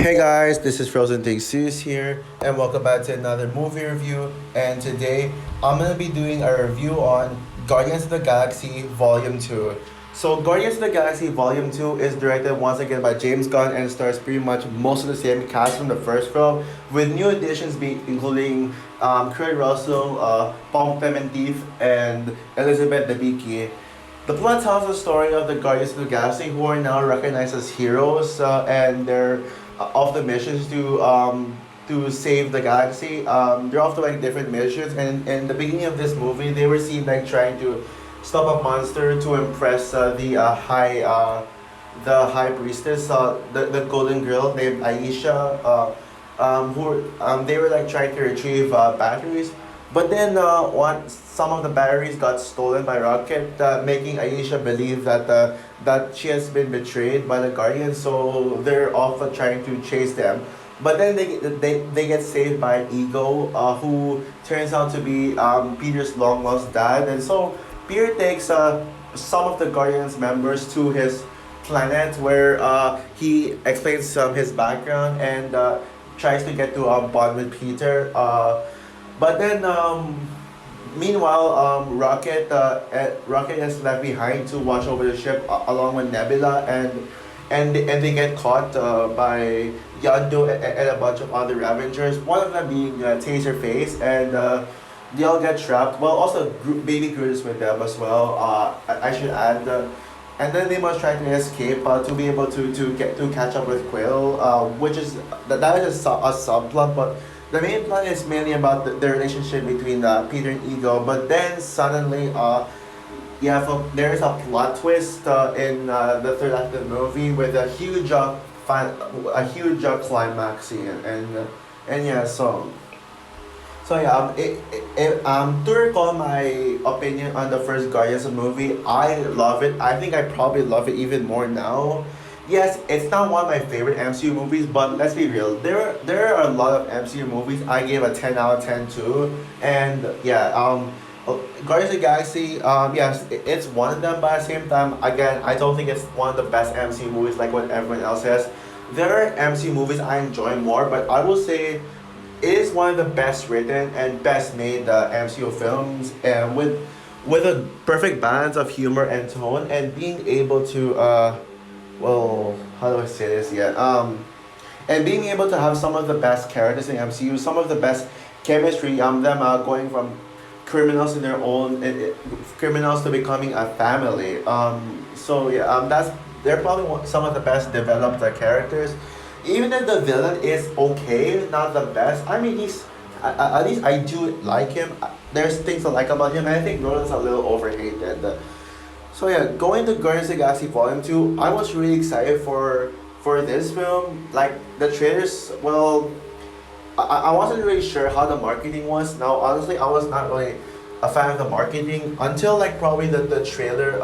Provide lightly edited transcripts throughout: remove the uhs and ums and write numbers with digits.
Hey guys, this is Frozen Take Serious here, and welcome back to another movie review. And today I'm gonna be doing a review on Guardians of the Galaxy Volume 2. So, Guardians of the Galaxy Volume 2 is directed once again by James Gunn and stars pretty much most of the same cast from the first film, with new additions including Kurt Russell, Paul Clementif, and Elizabeth Debicki. The plot tells the story of the Guardians of the Galaxy who are now recognized as heroes and they're of the missions to save the galaxy. They're off to like different missions, and in the beginning of this movie, they were seen like trying to stop a monster to impress the high priestess, the golden girl named Aisha. They were like trying to retrieve batteries, but then some of the batteries got stolen by Rocket, making Aisha believe that she has been betrayed by the Guardians. So they're off trying to chase them. But then they get saved by Ego, who turns out to be Peter's long lost dad. And so Peter takes some of the Guardians members to his planet where he explains his background and tries to get to bond with Peter. But then, meanwhile, Rocket is left behind to watch over the ship along with Nebula, and they get caught by Yondu and a bunch of other Avengers. One of them being Taserface, and they all get trapped. Well, also Baby Groot is with them as well. I should add. And then they must try to escape to be able to catch up with Quill, which is that is a subplot, but the main plot is mainly about the relationship between Peter and Ego. But then suddenly, there is a plot twist in the third act of the movie with a huge climax scene, and yeah, to recall my opinion on the first Guardians movie, I love it. I think I probably love it even more now. Yes, it's not one of my favorite MCU movies, but let's be real. There are a lot of MCU movies I gave a 10 out of 10 to, and yeah, Guardians of the Galaxy, yes, it's one of them, but at the same time, again, I don't think it's one of the best MCU movies like what everyone else says. There are MCU movies I enjoy more, but I will say it is one of the best written and best made MCU films, and with a perfect balance of humor and tone, and being able to how do I say this? Yeah. And being able to have some of the best characters in MCU, some of the best chemistry. Them going from criminals in their own criminals to becoming a family. So yeah. That's they're probably some of the best developed characters. Even if the villain is okay, not the best. I mean, at least I do like him. There's things I like about him, and I think Roland's a little overhated. So yeah, going to Guardians of the Galaxy Volume 2, I was really excited for this film. Like the trailers, well, I wasn't really sure how the marketing was. Now honestly, I was not really a fan of the marketing until like probably the trailer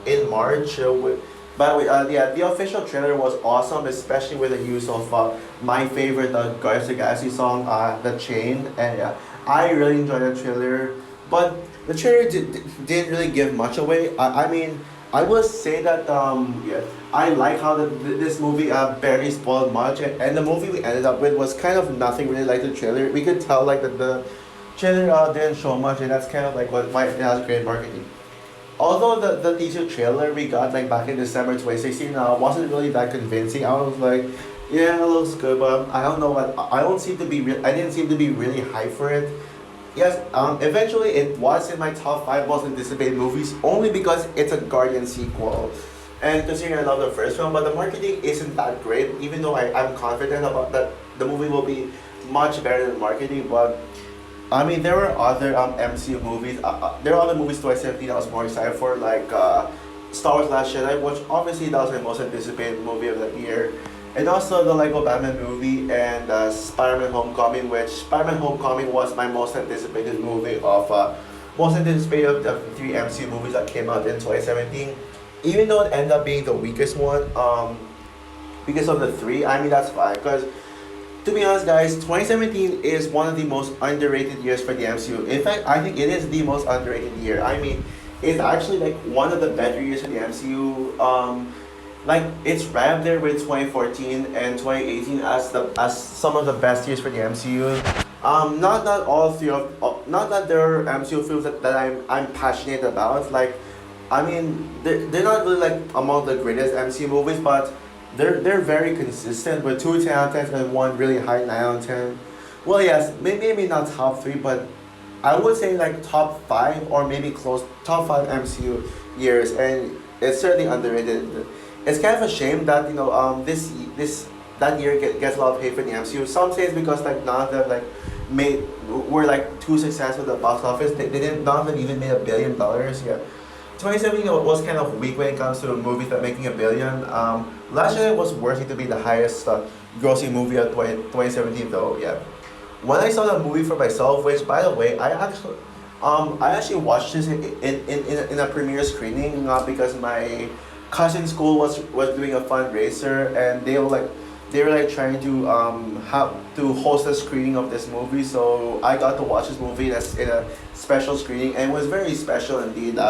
in March. Yeah, the official trailer was awesome, especially with the use of my favorite Guardians of the Galaxy song, "The Chain," and yeah, I really enjoyed the trailer. But the trailer didn't really give much away. I mean, I would say that yeah, I like how this movie barely spoiled much, and the movie we ended up with was kind of nothing really like the trailer. We could tell like that the trailer didn't show much, and that's kind of like why it has great marketing. Although the teaser trailer we got like back in December 2016 wasn't really that convincing. I was like, yeah, it looks good, but I don't know what I don't seem to be I didn't seem to be really hyped for it. Yes, eventually it was in my top 5 most anticipated movies only because it's a Guardian sequel. And considering I love the first film, but the marketing isn't that great, even though I'm confident about that the movie will be much better than marketing. But I mean, there were other MCU movies. There are other movies 2017 I was more excited for, like Star Wars Last Jedi, which obviously that was my most anticipated movie of the year. And also the Lego Batman movie and Spider-Man Homecoming, which Spider-Man Homecoming was my most anticipated movie most anticipated of the 3 MCU movies that came out in 2017. Even though it ended up being the weakest one, because of the 3, I mean that's fine. Because to be honest, guys, 2017 is one of the most underrated years for the MCU. In fact, I think it is the most underrated year. I mean, it's actually like one of the better years for the MCU. like it's right up there with 2014 and 2018 as some of the best years for the MCU. Not that all three of not that there are MCU films that I'm passionate about. Like, I mean, they're not really like among the greatest MCU movies, but they're very consistent with two 10 out of 10s and one really high 9 out of 10. Well, yes, maybe not top three, but I would say like top five or maybe close top five MCU years, and it's certainly underrated. It's kind of a shame that this that year gets a lot of hate for the MCU. Some say it's because like none of them like made were like too successful at the box office. They didn't none of them even made $1 billion. Yeah, 2017 was kind of weak when it comes to movies that making $1 billion. Last year was worthy to be the highest grossing movie of 2017 though. Yeah, when I saw the movie for myself, which by the way, I actually watched this in a premiere screening, not because my cousin school was doing a fundraiser and they were like trying to have to host a screening of this movie, so I got to watch this movie that's in a special screening, and it was very special indeed.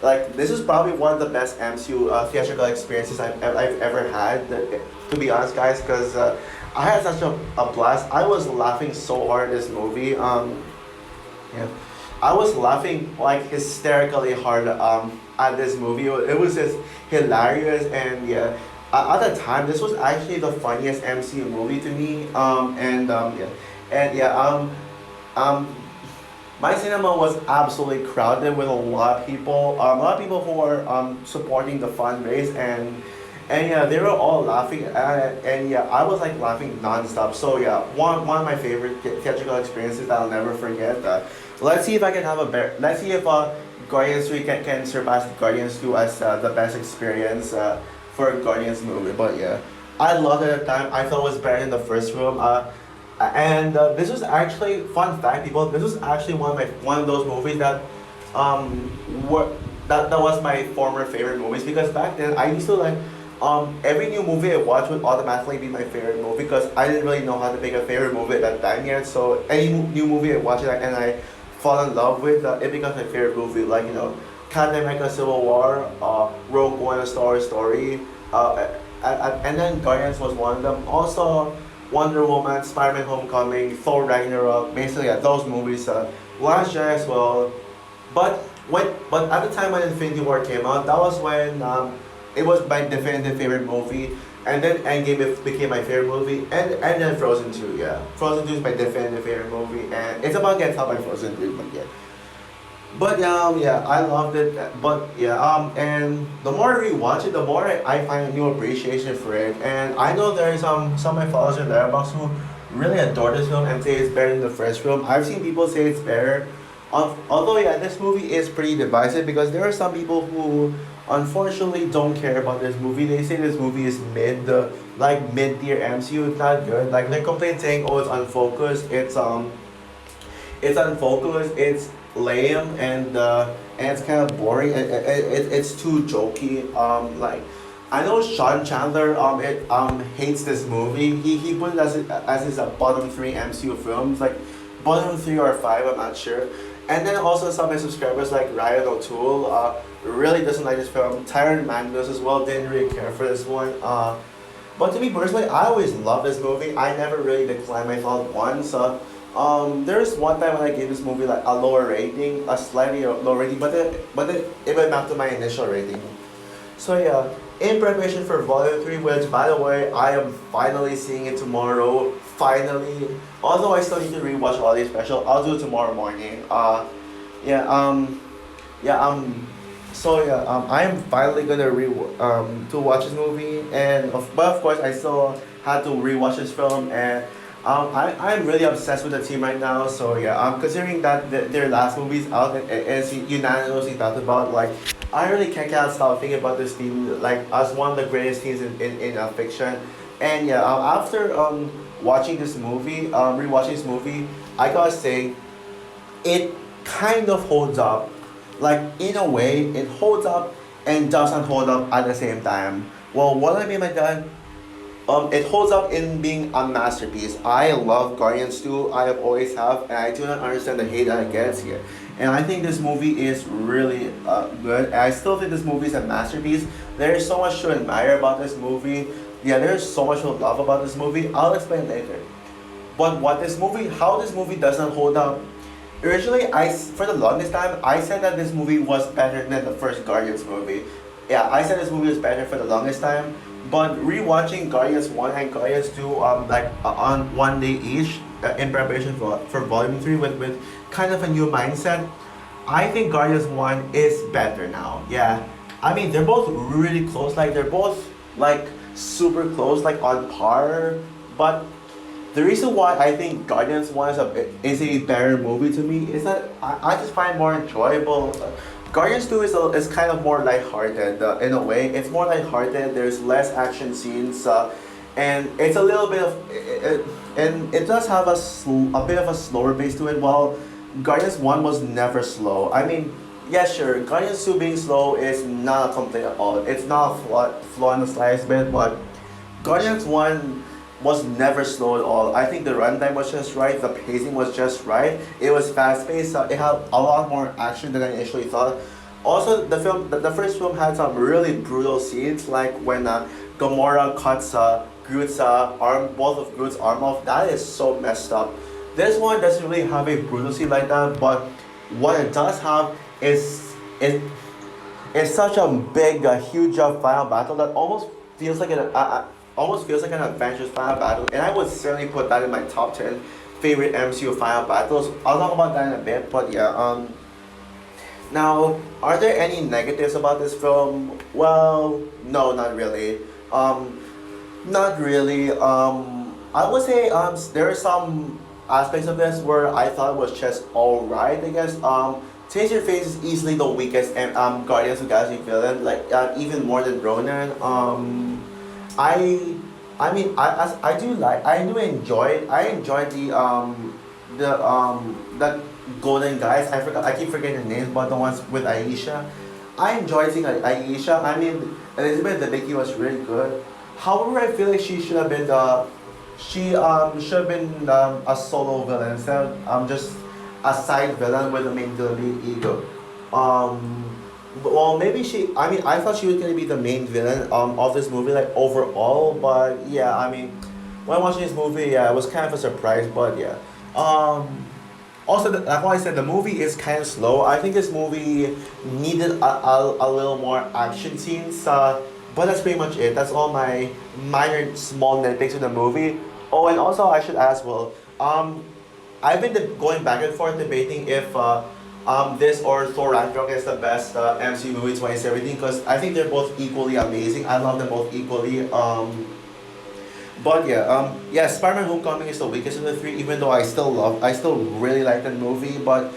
Like, this is probably one of the best MCU theatrical experiences I've ever had, to be honest, guys, because I had such a blast. I was laughing so hard at this movie. Yeah, I was laughing like hysterically hard at this movie. It was just hilarious, and yeah, at the time this was actually the funniest MCU movie to me. Yeah, and yeah, um, my cinema was absolutely crowded with a lot of people. A lot of people who were supporting the fundraise, and yeah, they were all laughing, and yeah, I was like laughing nonstop. So yeah, one of my favorite theatrical experiences that I'll never forget. Let's see if I can have a better. Let's see if Guardians 3 can surpass Guardians 2 as the best experience for a Guardians movie. But yeah, I loved it at the time. I thought it was better than the first film. And this was actually fun fact, people. This was actually one of those movies that were that was my former favorite movies, because back then I used to like every new movie I watched would automatically be my favorite movie because I didn't really know how to pick a favorite movie at that time yet. So any new movie I watch and I fall in love with, it becomes my favorite movie. Like, Captain America: Civil War, Rogue One: A Star Wars Story, and then Guardians was one of them. Also, Wonder Woman, Spider-Man: Homecoming, Thor: Ragnarok. Basically, yeah, those movies. Last Jedi as well. But but at the time when Infinity War came out, that was when it was my definitive favorite movie. And then Endgame became my favorite movie, and then Frozen 2, yeah. Frozen 2 is my definitive favorite movie, and it's about Get Out by Frozen 3, but yeah. But yeah, I loved it. But yeah, and the more I rewatch it, the more I find a new appreciation for it. And I know there are some of my followers in Letterboxd who really adore this film and say it's better than the first film. I've seen people say it's better. Although yeah, this movie is pretty divisive because there are some people who unfortunately don't care about this movie. They say this movie is like mid-tier MCU. It's not good. Like, they complain saying, oh, it's unfocused. It's unfocused. It's lame, and it's kind of boring. It's too jokey. Like, I know Sean Chandler hates this movie. He put it as his bottom three MCU films, like bottom three or five. I'm not sure. And then also some of my subscribers like Ryan O'Toole really doesn't like this film. Tyron Magnus as well didn't really care for this one. But to me personally, I always loved this movie. I never really declined my thought once. There's one time when I gave this movie like a lower rating, a slightly lower rating, but then it went back to my initial rating. So yeah, in preparation for Volume 3, which by the way, I am finally seeing it tomorrow. Finally. Although I still need to rewatch Holiday Special, I'll do it tomorrow morning. Yeah, yeah, so yeah, I'm finally gonna to watch this movie, but of course I still had to rewatch this film, and I'm really obsessed with the team right now. So yeah, considering that their last movie's out and it's unanimously talked about, like, I really can't stop thinking about this team like as one of the greatest teams in fiction. And yeah, after watching this movie, rewatching this movie, I gotta say, it kind of holds up. Like, in a way, it holds up and doesn't hold up at the same time. Well, what I mean by that, it holds up in being a masterpiece. I love Guardians 2. I have always have, and I do not understand the hate that it gets here. and I think this movie is really good. I still think this movie is a masterpiece. There is so much to admire about this movie. Yeah, there's so much to love about this movie. I'll explain later. But how this movie doesn't hold up. Originally, for the longest time, I said that this movie was better than the first Guardians movie. Yeah, I said this movie was better for the longest time. But rewatching Guardians 1 and Guardians 2, on one day each, in preparation for Volume 3 with kind of a new mindset, I think Guardians 1 is better now. Yeah. I mean, they're both really close. Like, they're both, like, super close, like, on par. But the reason why I think Guardians 1 is a better movie to me is that I just find more enjoyable. Guardians 2 is kind of more lighthearted in a way. It's more lighthearted, there's less action scenes, and it's a little bit of. And it does have a bit of a slower pace to it, while Guardians 1 was never slow. I mean, yeah, sure, Guardians 2 being slow is not a complaint at all. It's not a flaw in the slightest bit, but Guardians 1 was never slow at all. I think the runtime was just right, the pacing was just right. It was fast paced. It had a lot more action than I initially thought. Also, the first film had some really brutal scenes, like when Gamora cuts Groot's arm, both of Groot's arm off. That is so messed up. This one doesn't really have a brutal scene like that, but what it does have is it's such a big, huge final battle that feels like almost feels like an Avengers final battle, and I would certainly put that in my top 10 favorite MCU final battles. I'll talk about that in a bit, but yeah. Now, are there any negatives about this film? Well, no, not really. Not really. I would say there are some aspects of this where I thought was just alright. I guess Taserface is easily the weakest Guardians of the Galaxy villain, like even more than Ronan. I I mean I do enjoy the golden guys. I keep forgetting the names, but the ones with Aisha. I enjoyed seeing Aisha. I mean, Elizabeth Debicki was really good. However, I feel like she should have been a solo villain instead of just a side villain with the main villain being Ego. Um, well, maybe she. I mean, I thought she was gonna be the main villain of this movie, like overall. But yeah, I mean, when watching this movie, yeah, it was kind of a surprise. But yeah. Also, like what I said, the movie is kind of slow. I think this movie needed a little more action scenes. But that's pretty much it. That's all my minor small nitpicks of the movie. Oh, and also I should ask, well, I've been going back and forth debating if this or Thor Ragnarok is the best MCU movie 2017, because I think they're both equally amazing. I love them both equally. But yeah, yeah, Spider-Man: Homecoming is the weakest of the three, even though I still really like that movie. But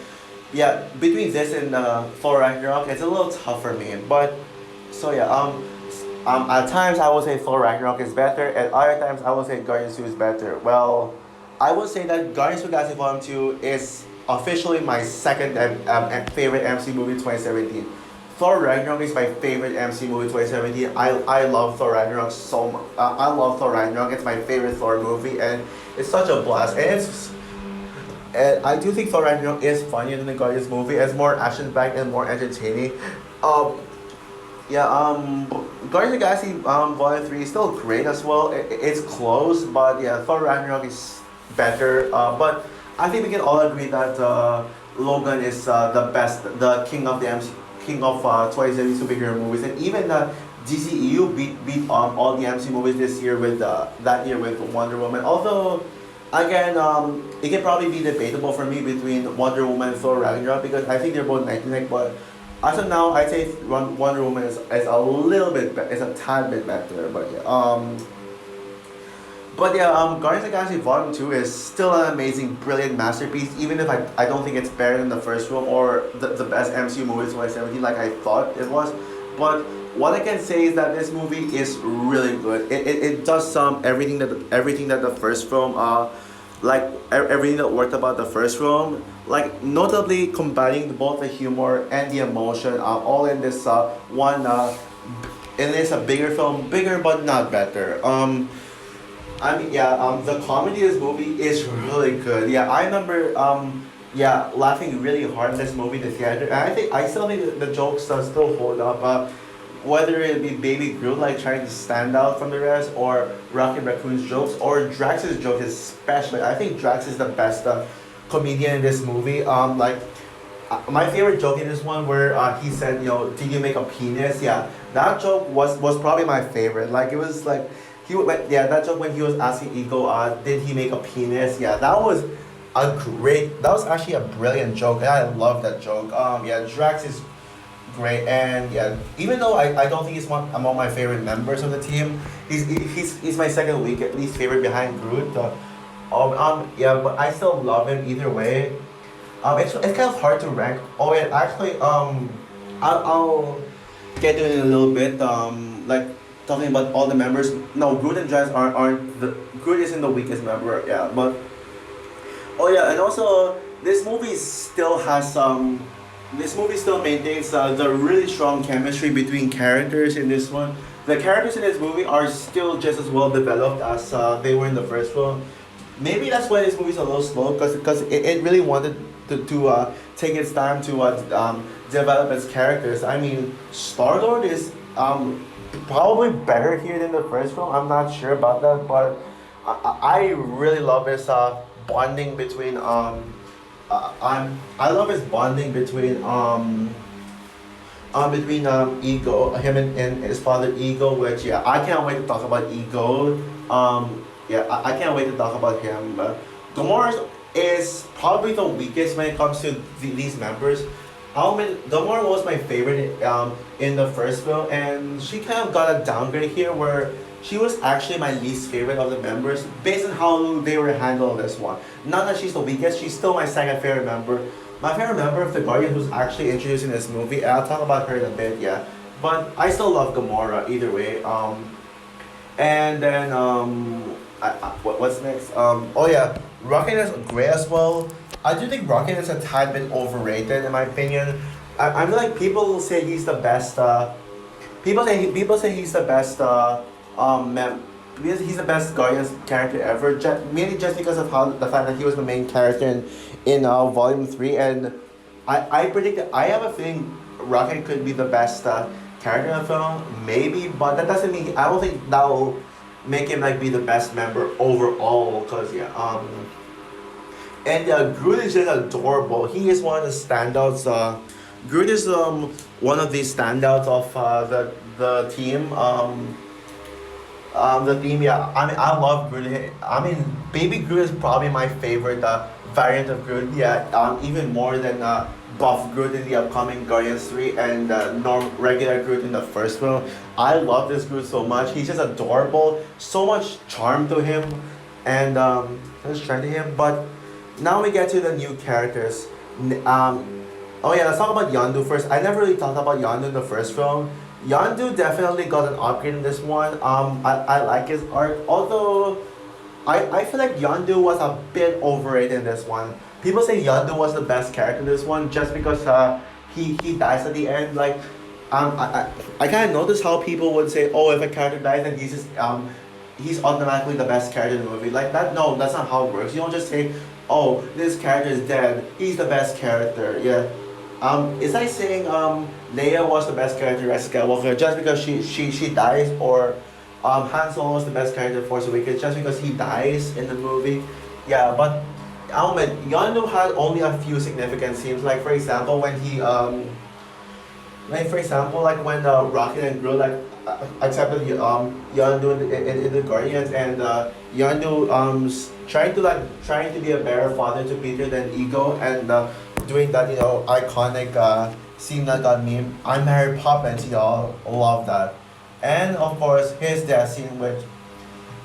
yeah, between this and Thor Ragnarok, it's a little tough for me. But so yeah, at times I will say Thor Ragnarok is better, at other times I will say Guardians 2 is better. Well, I would say that Guardians of the Galaxy Volume 2 is officially my second favorite MC movie 2017. Thor Ragnarok is my favorite MC movie 2017. I love Thor Ragnarok so much. I love Thor Ragnarok. It's my favorite Thor movie, and it's such a blast. And I do think Thor Ragnarok is funnier than the Guardians movie. It's more action packed and more entertaining. Um, yeah, Guardians of the Galaxy Volume 3 is still great as well. It's close, but yeah, Thor Ragnarok is better. But I think we can all agree that Logan is the best, the king of the king of 2017 superhero movies. And even the DCEU beat all the MC movies this year with that year with Wonder Woman. Although, again, it can probably be debatable for me between Wonder Woman and Thor Ragnarok, because I think they're both 99, but as of now, I'd say Wonder Woman is a little bit, is a tad bit better. But yeah, Guardians of the Galaxy Volume 2 is still an amazing, brilliant masterpiece, even if I don't think it's better than the first film or the best MCU movie 2017 like I thought it was. But what I can say is that this movie is really good. It does everything that the first film everything that worked about the first film, like notably combining both the humor and the emotion, all in this one in this a bigger film, bigger but not better. I mean, yeah, the comedy in this movie is really good. Yeah, I remember yeah, laughing really hard in this movie, the theater. And I still think the jokes still hold up. Whether it be Baby Groot like trying to stand out from the rest, or Rocket Raccoon's jokes, or Drax's jokes especially. I think Drax is the best comedian in this movie. My favorite joke in this one where he said, did you make a penis? Yeah, that joke was probably my favorite. Like it was like yeah, that joke when he was asking Ego, did he make a penis? Yeah, that was actually a brilliant joke, and I love that joke. Yeah, Drax is great, and yeah, even though I don't think he's one among my favorite members of the team, he's my second week at least favorite behind Groot. Yeah, but I still love him either way. It's kind of hard to rank. Oh, yeah, actually, I'll get to it in a little bit. Like talking about all the members. No, Groot and Drax aren't the Groot isn't the weakest member. Yeah, but oh yeah, and also this movie still has some. This movie still maintains the really strong chemistry between characters in this one. The characters in this movie are still just as well developed as they were in the first film. Maybe that's why this movie's a little slow, because it really wanted to take its time to develop its characters. I mean, Star Lord is probably better here than the first film. I'm not sure about that, but I really love his bonding between I love his bonding between Ego, him and his father Ego, which yeah, I can't wait to talk about Ego. Yeah, I can't wait to talk about him. Gamora is probably the weakest when it comes to these members. Gamora was my favorite in the first film, and she kind of got a downgrade here where she was actually my least favorite of the members based on how they were handled this one. Not that she's the weakest, she's still my second favorite member. My favorite member of the Guardians was actually introduced in this movie, and I'll talk about her in a bit, yeah. But I still love Gamora either way. And then what's next? Oh yeah, Rocket is great as well. I do think Rocket is a tad bit overrated in my opinion. I feel like people say he's the best. People say he's the best. Because he's the best Guardians character ever. Mainly just because of how the fact that he was the main character in Volume 3, and I predict that I have a feeling Rocket could be the best character in the film, maybe, but that doesn't mean I don't think that will make him like be the best member overall. Cause yeah, and Groot is just adorable. He is one of the standouts. Groot is one of the standouts of the team. The theme, yeah. I mean, I love Groot. I mean, Baby Groot is probably my favorite variant of Groot. Yeah, even more than Buff Groot in the upcoming Guardians 3 and regular Groot in the first film. I love this Groot so much. He's just adorable. So much charm to him, and strength to him. But now we get to the new characters. Oh yeah, let's talk about Yondu first. I never really talked about Yondu in the first film. Yondu definitely got an upgrade in this one. I like his arc, although I feel like Yondu was a bit overrated in this one. People say Yondu was the best character in this one just because he dies at the end. Like I kind of noticed how people would say, oh, if a character dies, then he's automatically the best character in the movie. Like that, no, that's not how it works. You don't just say, oh, this character is dead, he's the best character. Yeah. Is I saying Leia was the best character as Skywalker just because she dies, or Han Solo was the best character in Force Awakens just because he dies in the movie? Yeah, but Yondu had only a few significant scenes. Like for example, when Rocket and Groot accepted Yondu in the Guardians, and Yondu trying to be a better father to Peter than Ego, and doing that iconic scene that got meme. I'm Mary Poppins, y'all love that, and of course his death scene, which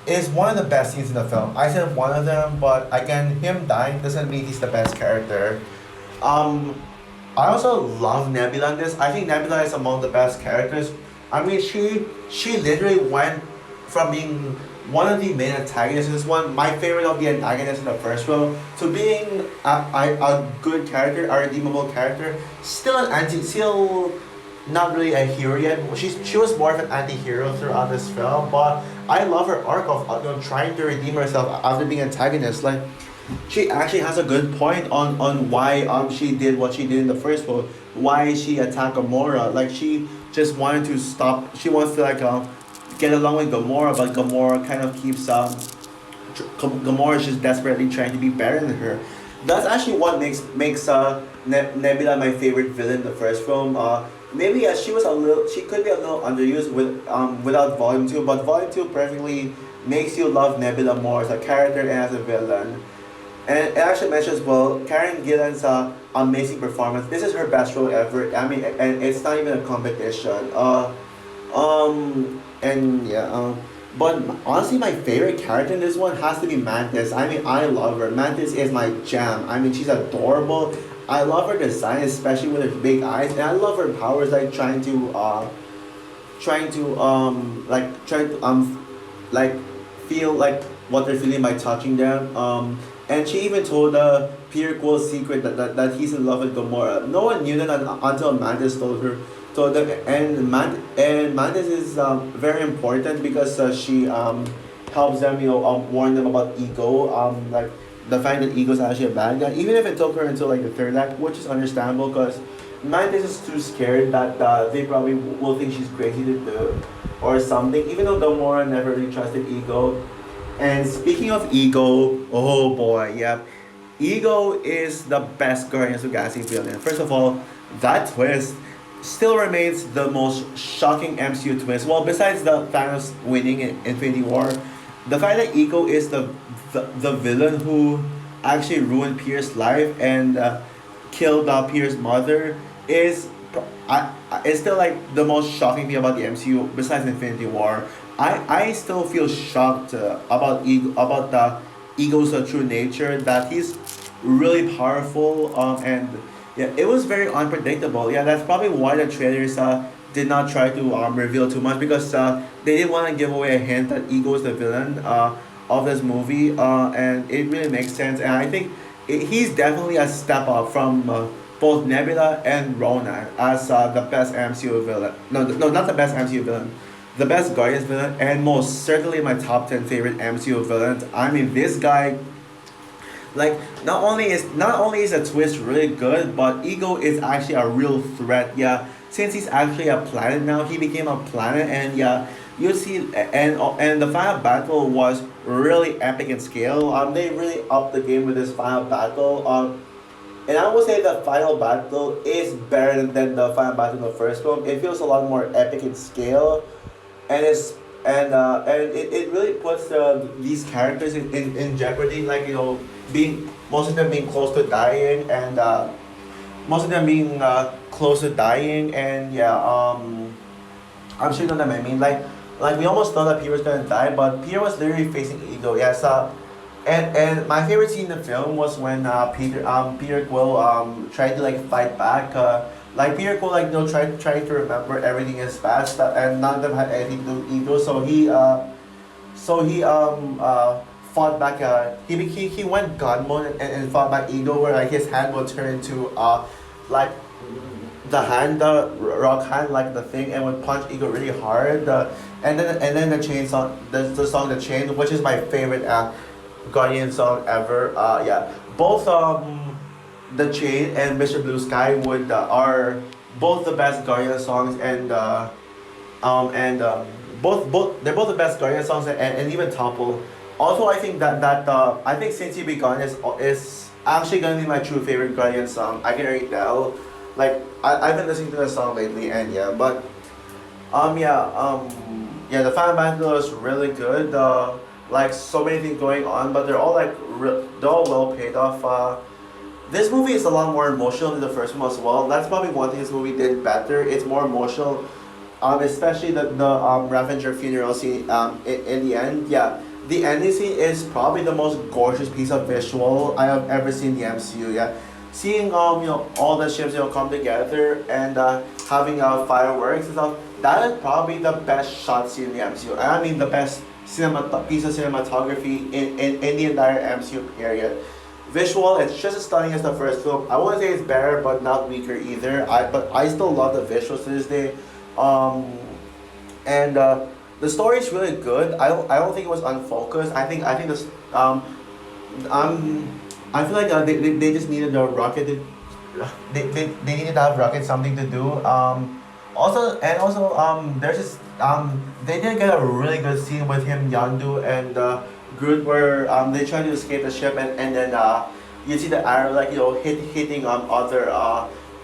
is one of the best scenes in the film. I said one of them, but again, him dying doesn't mean he's the best character. I also love Nebula in this. I think Nebula is among the best characters. I mean, she literally went from being one of the main antagonists in this one, my favorite of the antagonists in the first film, to being a good character, a redeemable character. Still not really a hero yet. She was more of an anti-hero throughout this film, but I love her arc of trying to redeem herself after being antagonist. Like she actually has a good point on why she did what she did in the first one. Why she attacked Gamora? Like she just wanted to stop. She wants to like get along with Gamora, but Gamora kind of keeps Gamora is just desperately trying to be better than her. That's actually what makes Nebula my favorite villain in the first film. Maybe she could be a little underused without Volume Two, but Volume Two perfectly makes you love Nebula more as a character and as a villain. And it actually mentions well Karen Gillan's amazing performance. This is her best role ever. I mean, and it's not even a competition. And yeah. But honestly, my favorite character in this one has to be Mantis. I mean, I love her. Mantis is my jam. I mean, she's adorable. I love her design, especially with her big eyes, and I love her powers, like trying to like feel like what they're feeling by touching them. And she even told Peter Quill's secret that he's in love with Gamora. No one knew that until Mantis told her. Told them, and Mantis is very important because she helps them, warn them about Ego. Like the fact that Ego's actually a bad guy. Even if it took her until like the third act, which is understandable because Mantis is too scared that they probably will think she's crazy to do or something. Even though Gamora never really trusted Ego. And speaking of Ego, oh boy, yeah. Ego is the best Guardians of the Galaxy villain. First of all, that twist still remains the most shocking MCU twist. Well, besides the Thanos winning in Infinity War, the fact that Ego is the villain who actually ruined Pierce's life and killed Pierce's mother is still like the most shocking thing about the MCU besides Infinity War. I still feel shocked about the Ego's true nature, that he's really powerful, and yeah, it was very unpredictable. Yeah, that's probably why the trailers did not try to reveal too much, because they didn't want to give away a hint that Ego is the villain of this movie, and it really makes sense. And I think he's definitely a step up from both Nebula and Ronan as the best MCU villain. No, not the best MCU villain. The best Guardians villain, and most certainly my top 10 favorite MCU villains. I mean, this guy, like, not only is the twist really good, but Ego is actually a real threat. Yeah, since he's actually a planet now, he became a planet, and yeah, you see, and the final battle was really epic in scale. They really upped the game with this final battle. And I would say the final battle is better than the final battle in the first film. It feels a lot more epic in scale, and it really puts these characters in jeopardy. Like, being most of them being close to dying, and most of them being close to dying, and yeah, I'm sure you know what I mean. Like we almost thought that Peter was gonna die, but Peter was literally facing Ego. Yes, and my favorite scene in the film was when Peter Quill tried to like fight back. Like Peter Quill, like, tried to remember everything is past, and none of them had anything to do with Ego. So he fought back. He went God mode, and fought back Ego, where like his hand would turn into like the hand, the rock hand, like the thing, and would punch Ego really hard. And then the chain song, the song The Chain, which is my favorite Guardian song ever. Yeah, both The Chain and Mr. Blue Sky would are both the best Guardian songs, and both they're both the best Guardian songs, and even Topple. Also, I think I think Since You Be Gone is actually gonna be my true favorite Guardian song. I can already tell. Like I've been listening to the song lately, and yeah, but yeah, the fan battle is really good. Like so many things going on, but they're all they're all well paid off. This movie is a lot more emotional than the first one as well. That's probably one thing this movie did better. It's more emotional, especially the Ravager funeral scene. In the end, yeah, the ending scene is probably the most gorgeous piece of visual I have ever seen in the MCU. Yeah, seeing all the ships come together, and having fireworks and stuff. That is probably the best shot scene in the MCU. I mean, the best piece of cinematography in the entire MCU period. Visual, it's just as stunning as the first film. I wouldn't say it's better, but not weaker either. But I still love the visuals to this day. And the story is really good. I don't think it was unfocused. I think this Um, I feel like they just needed a rocket. They needed to have rocket something to do. There's this they did get a really good scene with him, Yandu, and Groot, where they try to escape the ship, and then you see the arrow like hitting other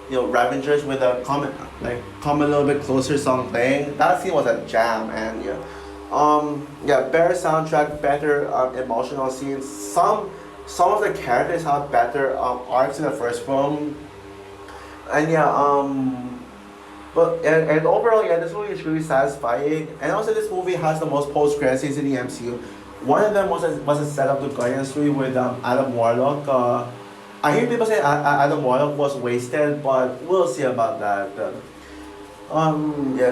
Ravengers with a come a little bit closer song playing. That scene was a jam, and yeah. Better soundtrack, better emotional scenes. Some of the characters have better arcs in the first film, and and overall, yeah, this movie is really satisfying. And also, this movie has the most post credit scenes in the MCU. One of them was a setup to Guardians 3 with Adam Warlock. I hear people say Adam Warlock was wasted, but we'll see about that.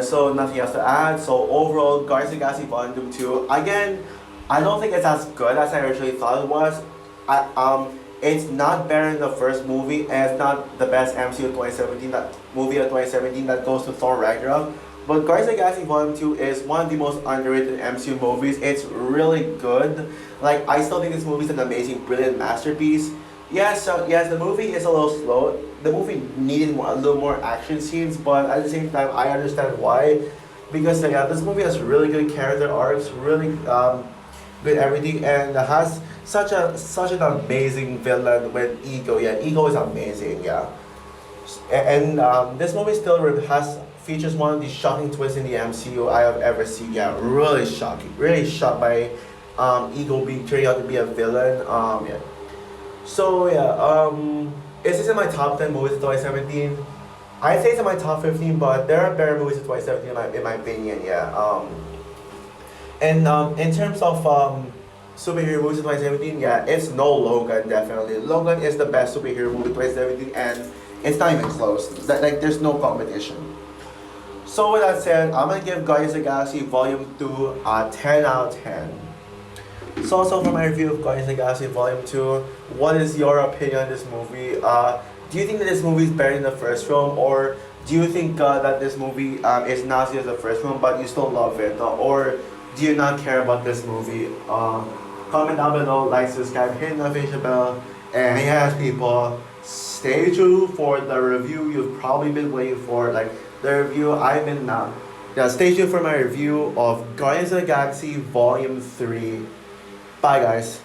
So nothing else to add. So overall, Guardians of the Galaxy Volume 2, again, I don't think it's as good as I originally thought it was. It's not better than the first movie, and it's not the best MCU 2017 that movie of 2017 that goes to Thor Ragnarok. But Guardians of the Galaxy Volume 2 is one of the most underrated MCU movies. It's really good. Like, I still think this movie is an amazing, brilliant masterpiece. Yes, the movie is a little slow. The movie needed a little more action scenes, but at the same time, I understand why. Because this movie has really good character arcs, really good everything, and has such an amazing villain with Ego. Yeah, Ego is amazing. Yeah, and this movie still has features one of the shocking twists in the MCU I have ever seen. Yeah, really shocking. Really shocked by Ego being turning out to be a villain. So is this in my top 10 movies of 2017? I'd say it's in my top 15, but there are better movies of 2017 in my opinion. Yeah. And in terms of superhero movies of 2017, yeah, it's no Logan definitely. Logan is the best superhero movie of 2017, and it's not even close. There's no competition. So with that said, I'm gonna give Guardians of the Galaxy Volume 2 a 10 out of 10. So also for my review of Guardians of the Galaxy Volume 2, what is your opinion on this movie? Do you think that this movie is better than the first film, or do you think that this movie is not as good as the first film, but you still love it, or do you not care about this movie? Comment down below, like, subscribe, hit the notification bell, and yes, people, stay tuned for the review you've probably been waiting for, like the review I've been now. Yeah, stay tuned for my review of Guardians of the Galaxy Volume 3. Bye, guys.